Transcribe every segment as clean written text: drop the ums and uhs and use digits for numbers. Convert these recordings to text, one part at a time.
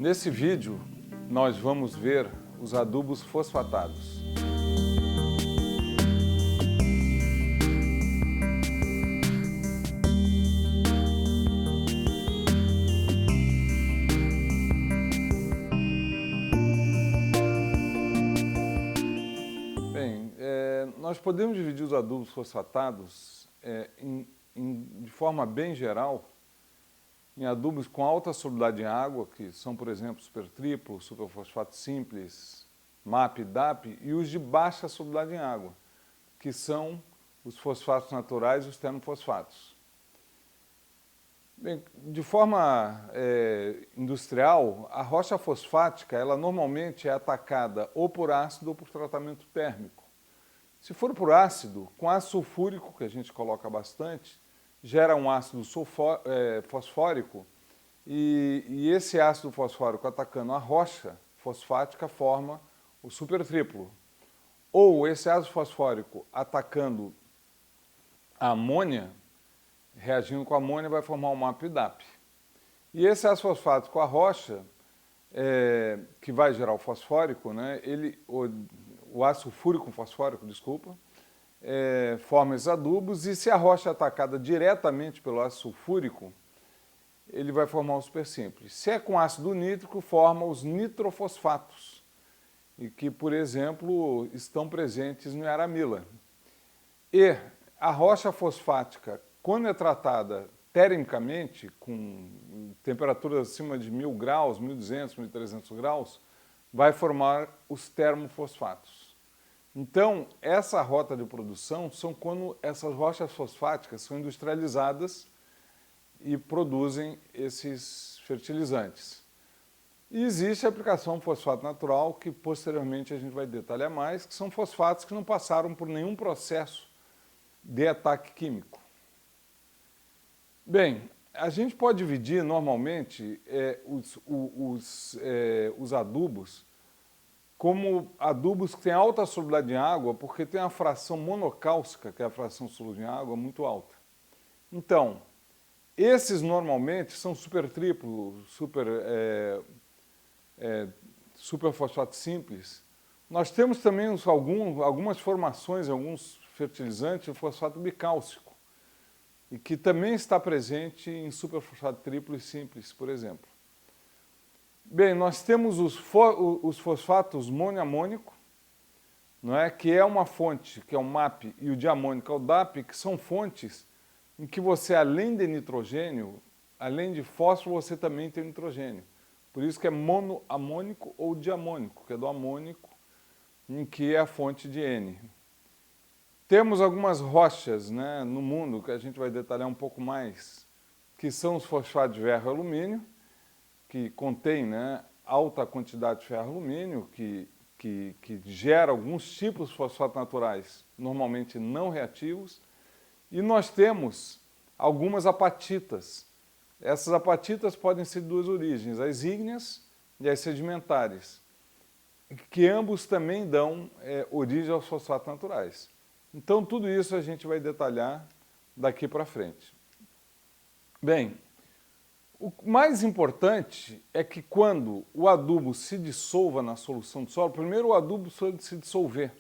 Nesse vídeo, nós vamos ver os adubos fosfatados. Bem, nós podemos dividir os adubos fosfatados de forma bem geral em adubos com alta solubilidade em água, que são, por exemplo, supertriplo, superfosfato simples, MAP e DAP, e os de baixa solubilidade em água, que são os fosfatos naturais e os termofosfatos. Bem, de forma industrial, a rocha fosfática, ela normalmente é atacada ou por ácido ou por tratamento térmico. Se for por ácido, com ácido sulfúrico, que a gente coloca bastante, gera um ácido fosfórico e esse ácido fosfórico atacando a rocha fosfática forma o supertriplo. Ou esse ácido fosfórico atacando a amônia, reagindo com a amônia, vai formar o MAP e DAP. E esse ácido fosfático com a rocha, que vai gerar o fosfórico, né, o ácido sulfúrico fosfórico, desculpa, forma esses adubos, e se a rocha é atacada diretamente pelo ácido sulfúrico, ele vai formar o supersimples. Se é com ácido nítrico, forma os nitrofosfatos, e que, por exemplo, estão presentes no Yaramila. E a rocha fosfática, quando é tratada termicamente, com temperaturas acima de 1000 graus, 1200, 1300 graus, vai formar os termofosfatos. Então, essa rota de produção são quando essas rochas fosfáticas são industrializadas e produzem esses fertilizantes. E existe a aplicação fosfato natural, que posteriormente a gente vai detalhar mais, que são fosfatos que não passaram por nenhum processo de ataque químico. Bem, a gente pode dividir normalmente os adubos como adubos que têm alta solubilidade em água, porque tem a fração monocálcica, que é a fração solúvel em água, muito alta. Então, esses normalmente são supertriplo, superfosfato simples. Nós temos também algumas formações, alguns fertilizantes de fosfato bicálcico, e que também está presente em superfosfato triplo e simples, por exemplo. Bem, nós temos os fosfatos monoamônico, não é? Que é uma fonte, que é o MAP, e o diamônico é o DAP, que são fontes em que você, além de nitrogênio, além de fósforo, você também tem nitrogênio. Por isso que é monoamônico ou diamônico, que é do amônico, em que é a fonte de N. Temos algumas rochas, né, no mundo, que a gente vai detalhar um pouco mais, que são os fosfatos de ferro e alumínio, que contém, né, alta quantidade de ferro e alumínio, que gera alguns tipos de fosfatos naturais, normalmente não reativos. E nós temos algumas apatitas. Essas apatitas podem ser de duas origens, as ígneas e as sedimentares, que ambos também dão origem aos fosfatos naturais. Então, tudo isso a gente vai detalhar daqui para frente. Bem, o mais importante é que quando o adubo se dissolva na solução do solo, primeiro o adubo precisa se dissolver.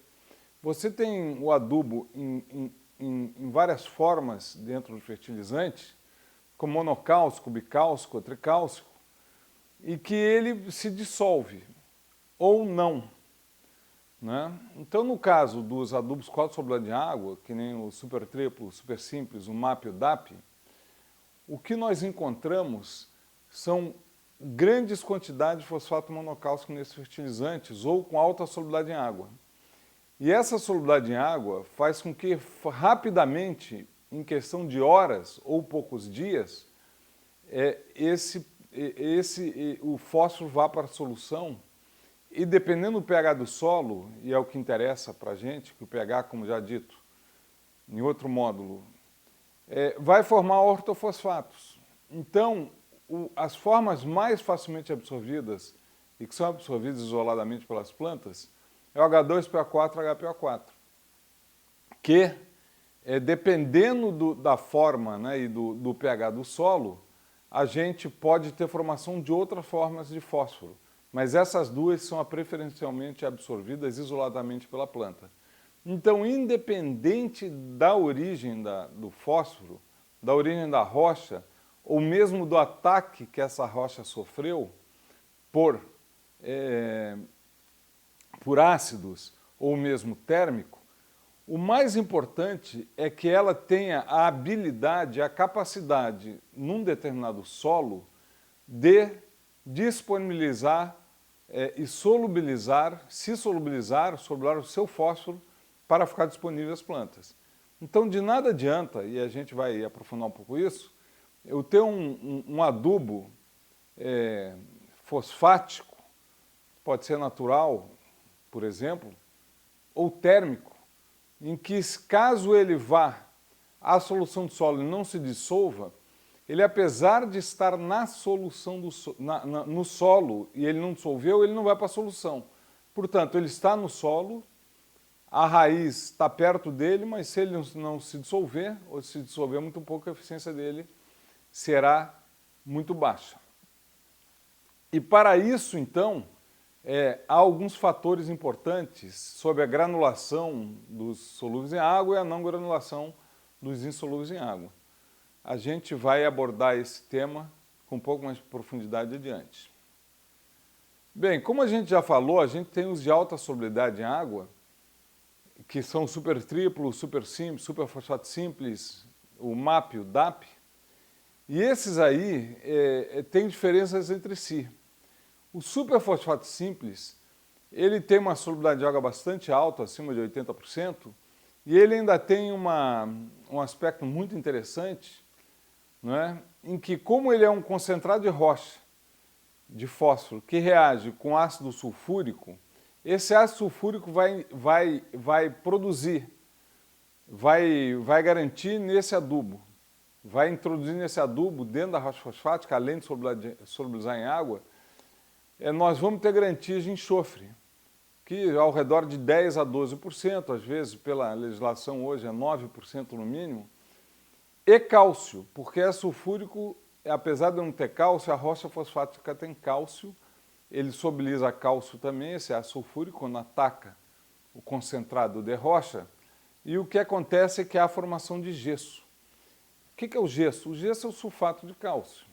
Você tem o adubo em várias formas dentro do fertilizante, como monocálcico, bicálcico, tricálcico, e que ele se dissolve ou não, né? Então, no caso dos adubos com alta solubilidade em água, que nem o supertriplo, o supersimples, o MAP e o DAP, o que nós encontramos são grandes quantidades de fosfato monocálcico nesses fertilizantes ou com alta solubilidade em água. E essa solubilidade em água faz com que rapidamente, em questão de horas ou poucos dias, o fósforo vá para a solução e, dependendo do pH do solo, e é o que interessa para a gente, que o pH, como já dito em outro módulo, vai formar ortofosfatos. Então, as formas mais facilmente absorvidas e que são absorvidas isoladamente pelas plantas é o H2PO4 e HPO4, que, dependendo da forma, né, e do pH do solo, a gente pode ter formação de outras formas de fósforo, mas essas duas são preferencialmente absorvidas isoladamente pela planta. Então, independente da origem do fósforo, da origem da rocha, ou mesmo do ataque que essa rocha sofreu por ácidos ou mesmo térmico, o mais importante é que ela tenha a habilidade, a capacidade, num determinado solo, de disponibilizar e solubilizar o seu fósforo para ficar disponível às plantas. Então, de nada adianta, e a gente vai aprofundar um pouco isso, eu ter um adubo fosfático, pode ser natural, por exemplo, ou térmico, em que, caso ele vá à solução do solo e não se dissolva, ele, apesar de estar na solução no solo e ele não dissolveu, ele não vai para a solução. Portanto, ele está no solo, a raiz está perto dele, mas se ele não se dissolver, ou se dissolver muito pouco, a eficiência dele será muito baixa. E para isso, então, há alguns fatores importantes sobre a granulação dos solúveis em água e a não granulação dos insolúveis em água. A gente vai abordar esse tema com um pouco mais de profundidade adiante. Bem, como a gente já falou, a gente tem os de alta solubilidade em água, que são o super triplo, o super simples, super fosfato simples, o MAP e o DAP, e esses aí têm diferenças entre si. O superfosfato simples, ele tem uma solubilidade de água bastante alta, acima de 80%, e ele ainda tem um aspecto muito interessante, não é? Em que, como ele é um concentrado de rocha, de fósforo, que reage com ácido sulfúrico, esse ácido sulfúrico vai produzir, vai garantir nesse adubo, vai introduzir nesse adubo, dentro da rocha fosfática, além de solubilizar em água, nós vamos ter garantias de enxofre, que ao redor de 10% a 12%, às vezes pela legislação hoje é 9% no mínimo, e cálcio, porque é sulfúrico, apesar de não ter cálcio, a rocha fosfática tem cálcio, ele solubiliza cálcio também, esse ácido sulfúrico, quando ataca o concentrado de rocha, e o que acontece é que há a formação de gesso. O que é o gesso? O gesso é o sulfato de cálcio.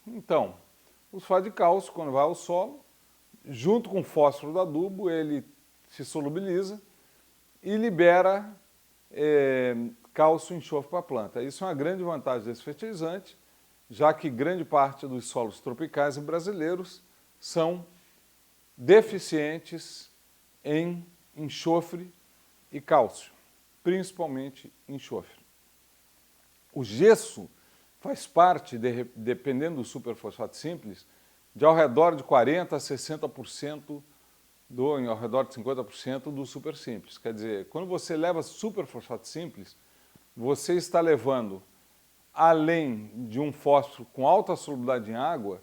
Então, o sulfato de cálcio, quando vai ao solo, junto com o fósforo do adubo, ele se solubiliza e libera cálcio e enxofre para a planta. Isso é uma grande vantagem desse fertilizante, já que grande parte dos solos tropicais e brasileiros são deficientes em enxofre e cálcio, principalmente enxofre. O gesso faz parte, dependendo do superfosfato simples, de ao redor de 40% a 60%, ao redor de 50% do super simples. Quer dizer, quando você leva superfosfato simples, você está levando, além de um fósforo com alta solubilidade em água,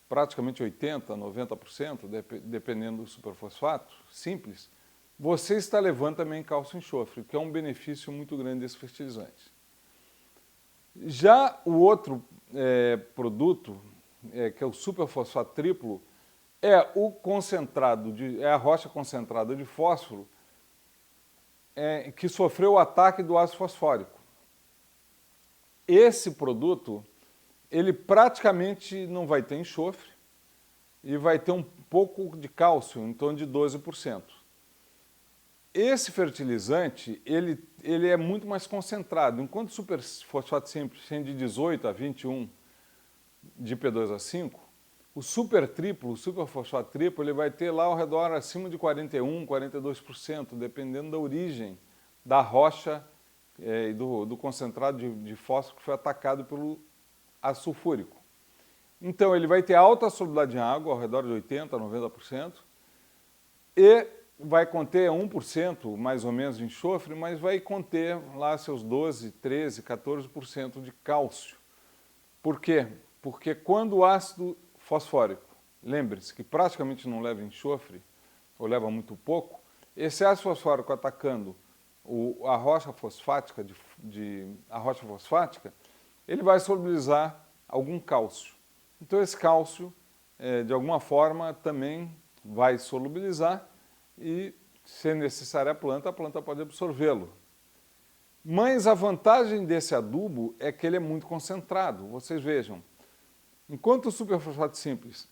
praticamente 80%, 90%, dependendo do superfosfato simples, você está levando também cálcio e enxofre, que é um benefício muito grande desse fertilizante. Já o outro produto, que é o superfosfato triplo, é a rocha concentrada de fósforo que sofreu o ataque do ácido fosfórico. Esse produto, ele praticamente não vai ter enxofre e vai ter um pouco de cálcio, em torno de 12%. Esse fertilizante, ele é muito mais concentrado. Enquanto o superfosfato simples tem de 18 a 21 de P2A5, o super triplo, o superfosfato triplo, ele vai ter lá ao redor acima de 41, 42%, dependendo da origem da rocha e do concentrado de fósforo que foi atacado pelo ácido sulfúrico. Então, ele vai ter alta solubilidade em água, ao redor de 80%, 90%, e vai conter 1% mais ou menos de enxofre, mas vai conter lá seus 12%, 13%, 14% de cálcio. Por quê? Porque quando o ácido fosfórico, lembre-se que praticamente não leva enxofre, ou leva muito pouco, esse ácido fosfórico atacando a rocha fosfática, ele vai solubilizar algum cálcio. Então esse cálcio, de alguma forma, também vai solubilizar e, se necessário a planta pode absorvê-lo. Mas a vantagem desse adubo é que ele é muito concentrado. Vocês vejam, enquanto o superfosfato simples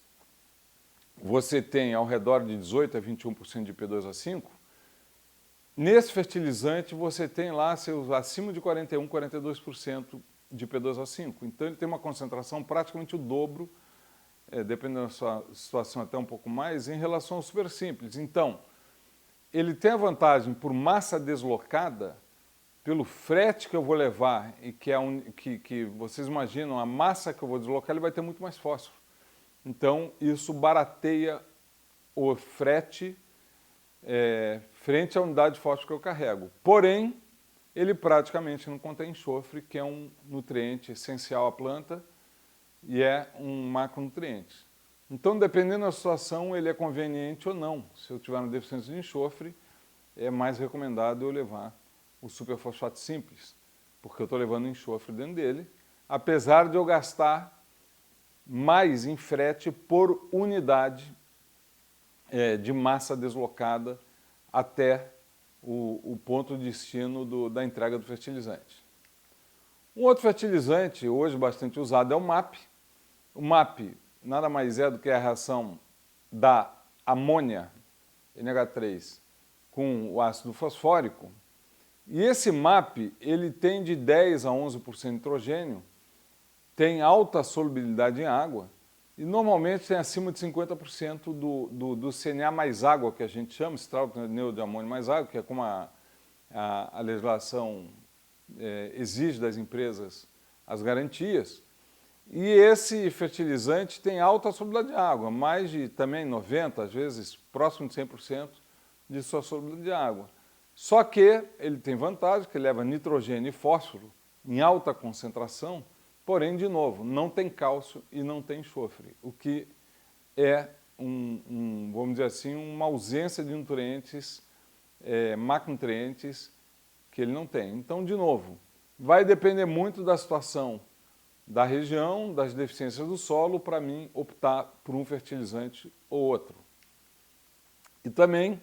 você tem ao redor de 18 a 21% de P2O5, nesse fertilizante você tem lá acima de 41, 42% de P2O5. Então ele tem uma concentração praticamente o dobro, dependendo da sua situação até um pouco mais, em relação ao super simples. Então, ele tem a vantagem por massa deslocada, pelo frete que eu vou levar, e que vocês imaginam, a massa que eu vou deslocar, ele vai ter muito mais fósforo. Então, isso barateia o frete frente à unidade de fósforo que eu carrego. Porém, ele praticamente não contém enxofre, que é um nutriente essencial à planta e é um macronutriente. Então, dependendo da situação, ele é conveniente ou não. Se eu tiver uma deficiência de enxofre, é mais recomendado eu levar o superfosfato simples, porque eu estou levando enxofre dentro dele, apesar de eu gastar mais em frete por unidade de massa deslocada até o ponto de destino da entrega do fertilizante. Um outro fertilizante, hoje bastante usado, é o MAP. O MAP nada mais é do que a reação da amônia, NH3, com o ácido fosfórico. E esse MAP, ele tem de 10 a 11% de nitrogênio, tem alta solubilidade em água e normalmente tem acima de 50% do CNA mais água, que a gente chama, extrato de amônio mais água, que é como a legislação exige das empresas as garantias. E esse fertilizante tem alta solubilidade de água, mais de também 90%, às vezes próximo de 100% de sua solubilidade de água. Só que ele tem vantagem, que ele leva nitrogênio e fósforo em alta concentração, porém, de novo, não tem cálcio e não tem enxofre, o que é, vamos dizer assim, uma ausência de nutrientes, macronutrientes, que ele não tem. Então, de novo, vai depender muito da situação da região, das deficiências do solo, para mim optar por um fertilizante ou outro. E também,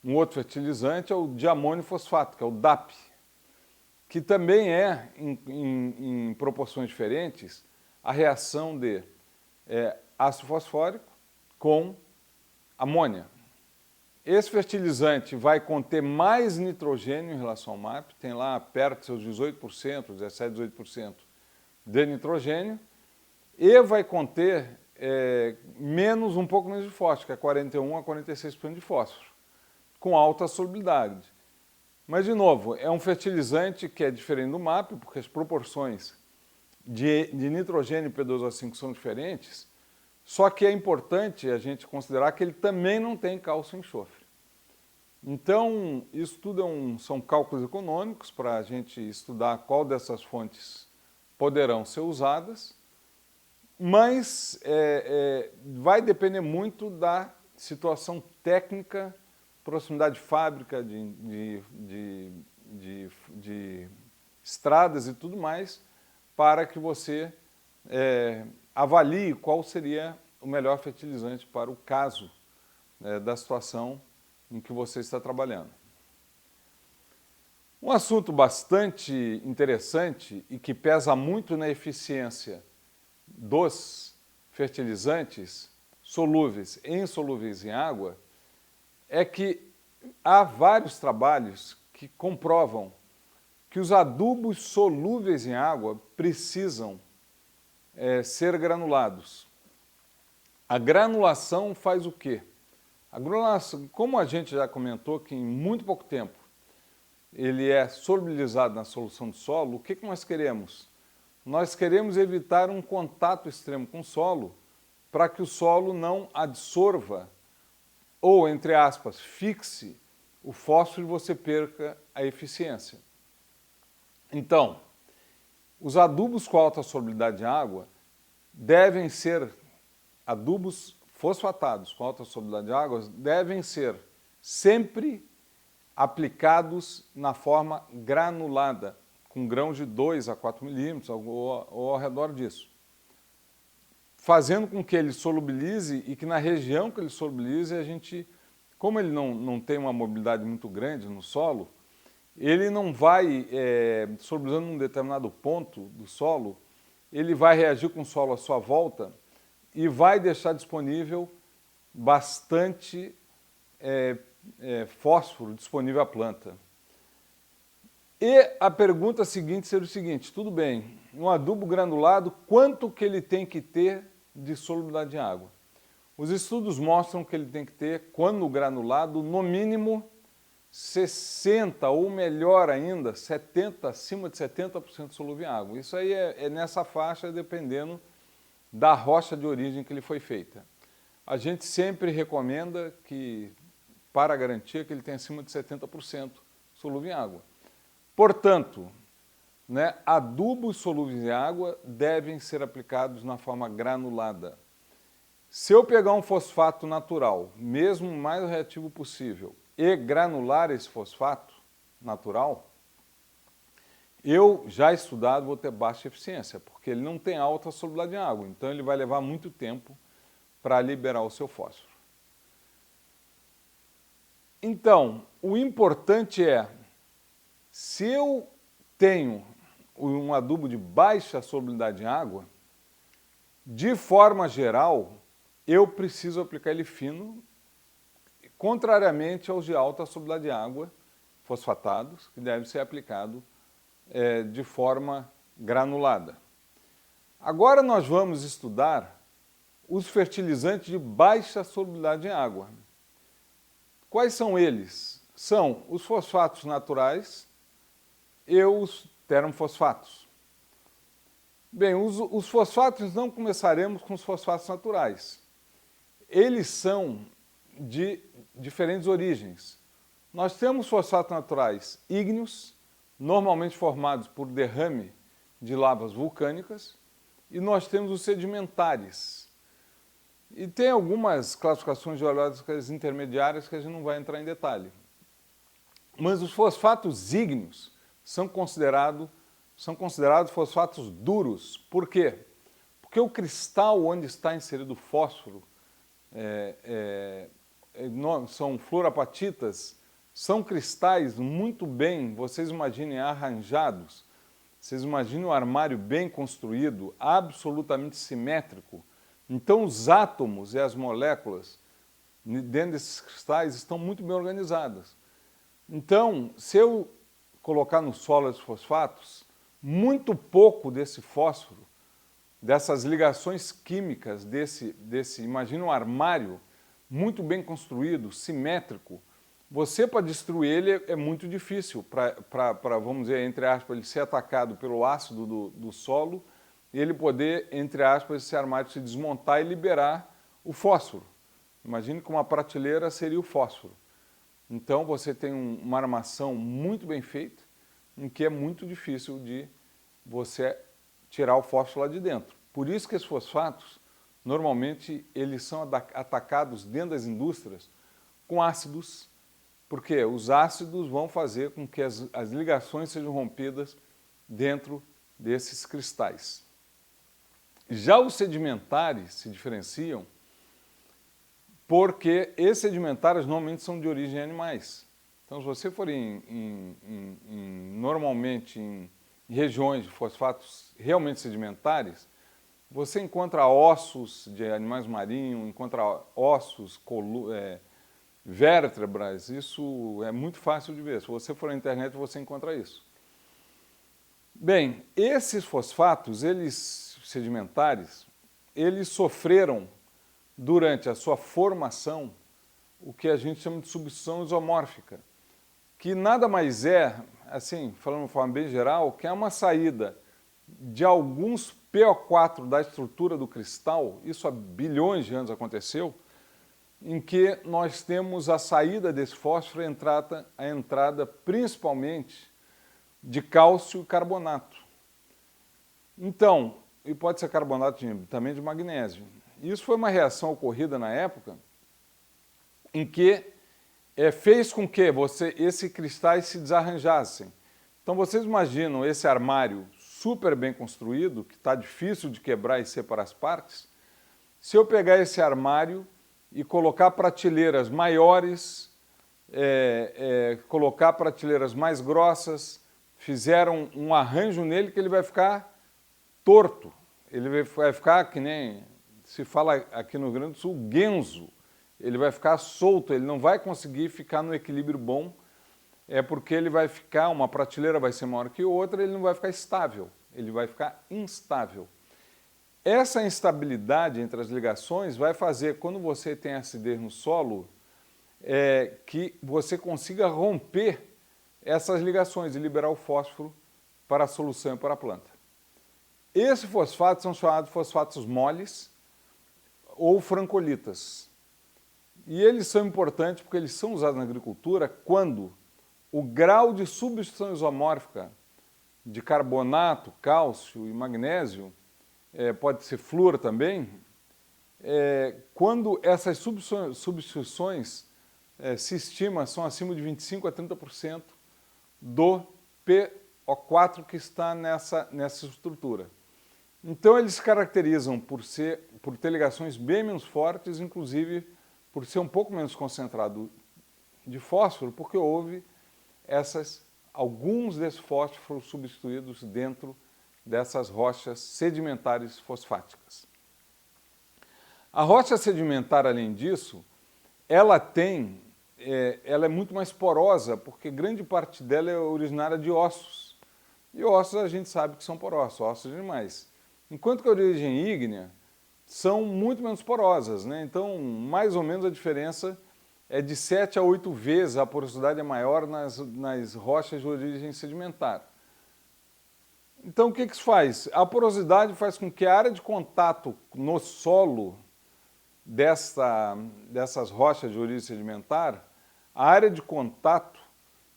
um outro fertilizante é o diamônio fosfato, que é o DAP, que também é, em proporções diferentes, a reação de ácido fosfórico com amônia. Esse fertilizante vai conter mais nitrogênio em relação ao MAP, tem lá perto de seus 18%, 17, 18% de nitrogênio, e vai conter um pouco menos de fósforo, que é 41 a 46% de fósforo, com alta solubilidade. Mas, de novo, é um fertilizante que é diferente do MAP, porque as proporções de nitrogênio e P2O5 são diferentes, só que é importante a gente considerar que ele também não tem cálcio e enxofre. Então, isso tudo são cálculos econômicos para a gente estudar qual dessas fontes poderão ser usadas, mas vai depender muito da situação técnica, proximidade de fábrica, de estradas e tudo mais, para que você avalie qual seria o melhor fertilizante para o caso da situação em que você está trabalhando. Um assunto bastante interessante e que pesa muito na eficiência dos fertilizantes solúveis e insolúveis em água é que há vários trabalhos que comprovam que os adubos solúveis em água precisam ser granulados. A granulação faz o quê? A granulação, como a gente já comentou que em muito pouco tempo ele é solubilizado na solução do solo, o que nós queremos? Nós queremos evitar um contato extremo com o solo para que o solo não absorva ou, entre aspas, fixe o fósforo e você perca a eficiência. Então, os adubos com alta solubilidade de água devem ser adubos fosfatados com alta solubilidade de água, devem ser sempre aplicados na forma granulada, com grãos de 2 a 4 milímetros ou ao redor disso. fazendo com que ele solubilize e que na região que ele solubilize a gente, como ele não tem uma mobilidade muito grande no solo, ele não vai, solubilizando num determinado ponto do solo, ele vai reagir com o solo à sua volta e vai deixar disponível bastante fósforo disponível à planta. E a pergunta seguinte seria o seguinte: tudo bem, um adubo granulado, quanto que ele tem que ter de solubilidade de água? Os estudos mostram que ele tem que ter, quando granulado, no mínimo 60% ou melhor ainda, 70%, acima de 70% solúvel em água. Isso aí é nessa faixa, dependendo da rocha de origem que ele foi feita. A gente sempre recomenda que, para garantir, que ele tenha acima de 70% solúvel em água. Portanto, adubos solúveis em água devem ser aplicados na forma granulada. Se eu pegar um fosfato natural, mesmo o mais reativo possível, e granular esse fosfato natural, eu, já estudado, vou ter baixa eficiência, porque ele não tem alta solubilidade em água, então ele vai levar muito tempo para liberar o seu fósforo. Então, o importante é, se eu tenho um adubo de baixa solubilidade em água, de forma geral, eu preciso aplicar ele fino, contrariamente aos de alta solubilidade de água, fosfatados, que devem ser aplicados de forma granulada. Agora nós vamos estudar os fertilizantes de baixa solubilidade em água. Quais são eles? São os fosfatos naturais e os termofosfatos. Bem, os fosfatos, não começaremos com os fosfatos naturais. Eles são de diferentes origens. Nós temos fosfatos naturais ígneos, normalmente formados por derrame de lavas vulcânicas, e nós temos os sedimentares. E tem algumas classificações geológicas intermediárias que a gente não vai entrar em detalhe. Mas os fosfatos ígneos são considerados fosfatos duros. Por quê? Porque o cristal onde está inserido o fósforo são fluorapatitas, são cristais muito bem, vocês imaginem, arranjados, vocês imaginem um armário bem construído, absolutamente simétrico. Então os átomos e as moléculas dentro desses cristais estão muito bem organizadas. Então, se eu colocar no solo esses fosfatos, muito pouco desse fósforo, dessas ligações químicas, imagina um armário muito bem construído, simétrico, você, para destruir ele, é muito difícil, para, vamos dizer, entre aspas, ele ser atacado pelo ácido do solo e ele poder, entre aspas, esse armário se desmontar e liberar o fósforo. Imagine que uma prateleira seria o fósforo. Então, você tem uma armação muito bem feita, em que é muito difícil de você tirar o fósforo lá de dentro. Por isso que esses fosfatos, normalmente, eles são atacados dentro das indústrias com ácidos, porque os ácidos vão fazer com que as ligações sejam rompidas dentro desses cristais. Já os sedimentares se diferenciam porque esses sedimentares normalmente são de origem animais. Então, se você for normalmente em regiões de fosfatos realmente sedimentares, você encontra ossos de animais marinhos, encontra ossos, vértebras, isso é muito fácil de ver. Se você for na internet, você encontra isso. Bem, esses fosfatos, sedimentares, eles sofreram, durante a sua formação, o que a gente chama de substituição isomórfica, que nada mais é, assim, falando de uma forma bem geral, que é uma saída de alguns PO4 da estrutura do cristal, isso há bilhões de anos aconteceu, em que nós temos a saída desse fósforo, a entrada principalmente de cálcio e carbonato. Então, e pode ser carbonato também de magnésio. Isso foi uma reação ocorrida na época em que fez com que esses cristais se desarranjassem. Então vocês imaginam esse armário super bem construído, que está difícil de quebrar e separar as partes, Se eu pegar esse armário e colocar prateleiras maiores, colocar prateleiras mais grossas, fizeram um arranjo nele que ele vai ficar torto. Ele vai ficar que nem se fala aqui no Rio Grande do Sul, guenzo. Ele vai ficar solto, ele não vai conseguir ficar no equilíbrio bom, porque ele vai ficar, uma prateleira vai ser maior que outra, ele não vai ficar estável, ele vai ficar instável. Essa instabilidade entre as ligações vai fazer, quando você tem acidez no solo, que você consiga romper essas ligações e liberar o fósforo para a solução e para a planta. Esses fosfatos são chamados fosfatos moles ou francolitas. E eles são importantes porque eles são usados na agricultura quando o grau de substituição isomórfica de carbonato, cálcio e magnésio, pode ser flúor também, quando essas substituições se estima são acima de 25% a 30% do PO4 que está nessa estrutura. Então eles se caracterizam por ter ligações bem menos fortes, inclusive por ser um pouco menos concentrado de fósforo, porque houve alguns desses fósforos substituídos dentro dessas rochas sedimentares fosfáticas. A rocha sedimentar, além disso, ela é muito mais porosa, porque grande parte dela é originária de ossos. E ossos a gente sabe que são porosos, ossos de animais. Enquanto que a origem ígnea são muito menos porosas, né? Então, mais ou menos a diferença é de 7 a 8 vezes, a porosidade é maior nas rochas de origem sedimentar. Então, o que isso faz? A porosidade faz com que a área de contato no solo dessas rochas de origem sedimentar, a área de contato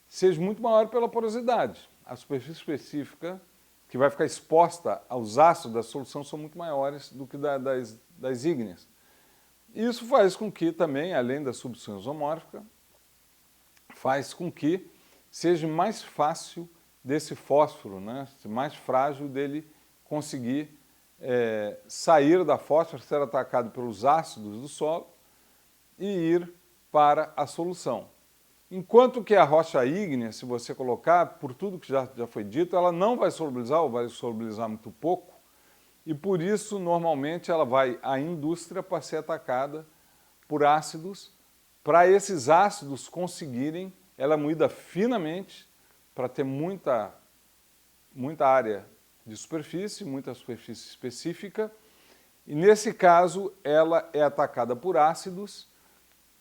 seja muito maior pela porosidade. A superfície específica que vai ficar exposta aos ácidos da solução são muito maiores do que das ígneas. Isso faz com que também, além da substituição isomórfica, faz com que seja mais fácil desse fósforo, né, mais frágil dele conseguir sair da fósforo, ser atacado pelos ácidos do solo e ir para a solução. Enquanto que a rocha ígnea, se você colocar, por tudo que já foi dito, ela não vai solubilizar ou vai solubilizar muito pouco, e por isso, normalmente, ela vai à indústria para ser atacada por ácidos, para esses ácidos conseguirem, ela é moída finamente, para ter muita área de superfície, muita superfície específica, e nesse caso, ela é atacada por ácidos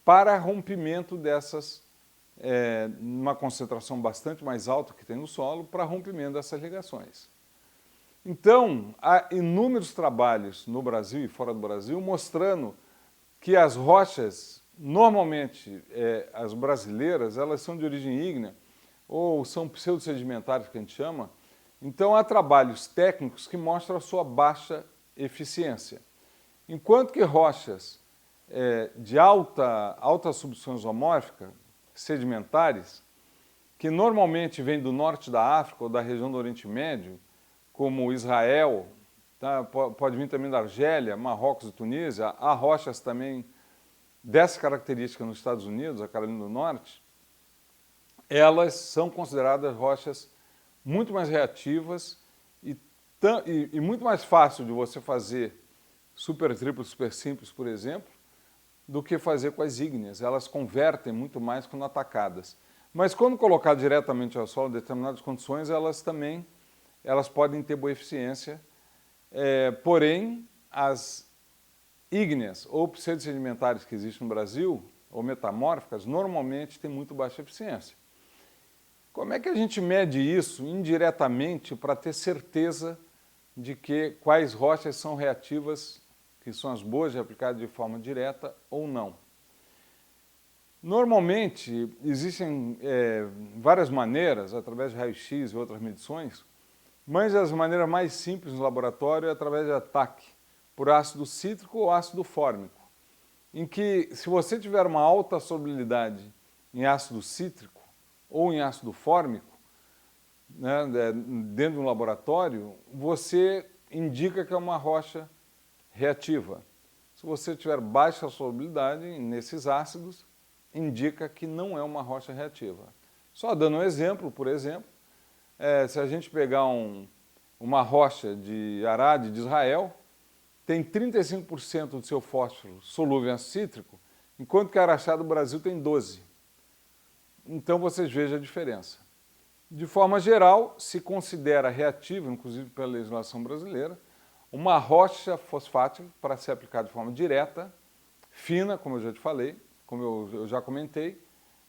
para rompimento dessas numa concentração bastante mais alta que tem no solo, para rompimento dessas ligações. Então, há inúmeros trabalhos no Brasil e fora do Brasil mostrando que as rochas, normalmente as brasileiras, elas são de origem ígnea, ou são pseudo-sedimentares, que a gente chama. Então, há trabalhos técnicos que mostram a sua baixa eficiência. Enquanto que rochas de alta substituição isomórfica, sedimentares, que normalmente vêm do norte da África ou da região do Oriente Médio, como Israel, tá? Pode vir também da Argélia, Marrocos e Tunísia, há rochas também dessa característica nos Estados Unidos, a Carolina do Norte, elas são consideradas rochas muito mais reativas e muito mais fácil de você fazer super triplo, super simples, por exemplo, do que fazer com as ígneas. Elas convertem muito mais quando atacadas. Mas quando colocar diretamente ao solo, em determinadas condições, elas podem ter boa eficiência, porém, as ígneas ou pseudo-sedimentares que existem no Brasil, ou metamórficas, normalmente têm muito baixa eficiência. Como é que a gente mede isso indiretamente para ter certeza de quais rochas são reativas, que são as boas de aplicar de forma direta ou não? Normalmente, existem várias maneiras, através de raio-x e outras medições, mas as maneiras mais simples no laboratório é através de ataque por ácido cítrico ou ácido fórmico, em que, se você tiver uma alta solubilidade em ácido cítrico ou em ácido fórmico, né, dentro de um laboratório, você indica que é uma rocha reativa. Se Se você tiver baixa solubilidade nesses ácidos, indica que não é uma rocha reativa. Só dando um exemplo, por exemplo, se a gente pegar uma rocha de Arad, de Israel, tem 35% do seu fósforo solúvel em ácido cítrico, enquanto que a Araxá do Brasil tem 12%. Então vocês vejam a diferença. De forma geral, se considera reativo, inclusive pela legislação brasileira, uma rocha fosfática para ser aplicada de forma direta, fina, como eu já te falei, como eu já comentei,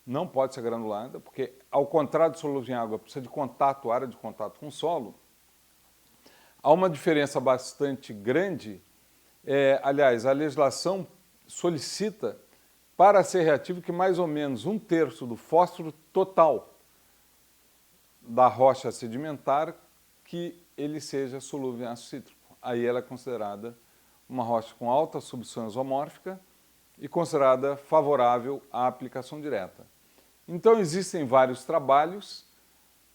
não pode ser granulada, porque ao contrário de solúvel em água, precisa de contato, área de contato com o solo. Há uma diferença bastante grande, aliás, a legislação solicita para ser reativo que mais ou menos 1/3 do fósforo total da rocha sedimentar que ele seja solúvel em ácido cítrico. Aí ela é considerada uma rocha com alta substituição isomórfica e considerada favorável à aplicação direta. Então existem vários trabalhos,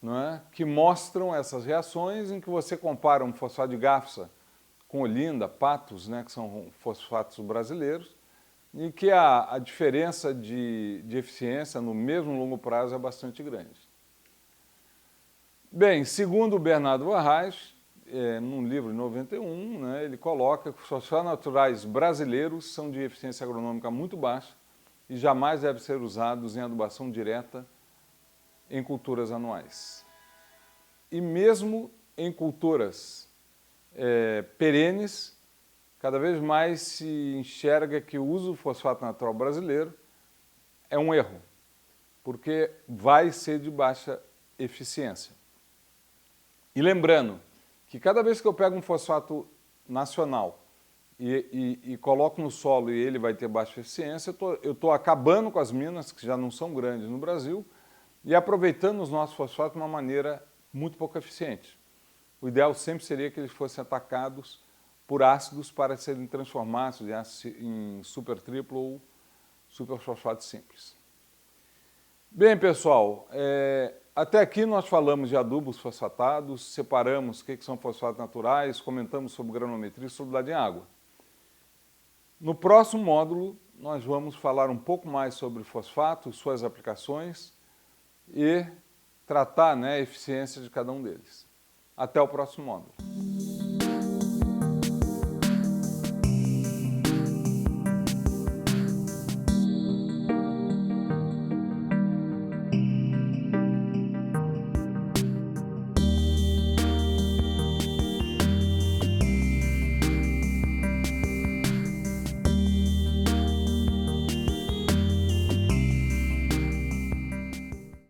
não é, que mostram essas reações em que você compara um fosfato de Gafsa com Olinda, Patos, né, que são fosfatos brasileiros, e que a diferença de eficiência no mesmo longo prazo é bastante grande. Bem, segundo o Bernardo Arraes, num livro de 91, né, ele coloca que os fosfatos naturais brasileiros são de eficiência agronômica muito baixa e jamais devem ser usados em adubação direta em culturas anuais. E mesmo em culturas perenes, cada vez mais se enxerga que o uso do fosfato natural brasileiro é um erro, porque vai ser de baixa eficiência. E lembrando que cada vez que eu pego um fosfato nacional e coloco no solo e ele vai ter baixa eficiência, eu estou acabando com as minas, que já não são grandes no Brasil, e aproveitando os nossos fosfatos de uma maneira muito pouco eficiente. O ideal sempre seria que eles fossem atacados por ácidos para serem transformados em super triplo ou superfosfato simples. Bem, pessoal, até aqui nós falamos de adubos fosfatados, separamos o que são fosfatos naturais, comentamos sobre granulometria e solubilidade em água. No próximo módulo, nós vamos falar um pouco mais sobre fosfatos, suas aplicações e tratar, né, a eficiência de cada um deles. Até o próximo módulo.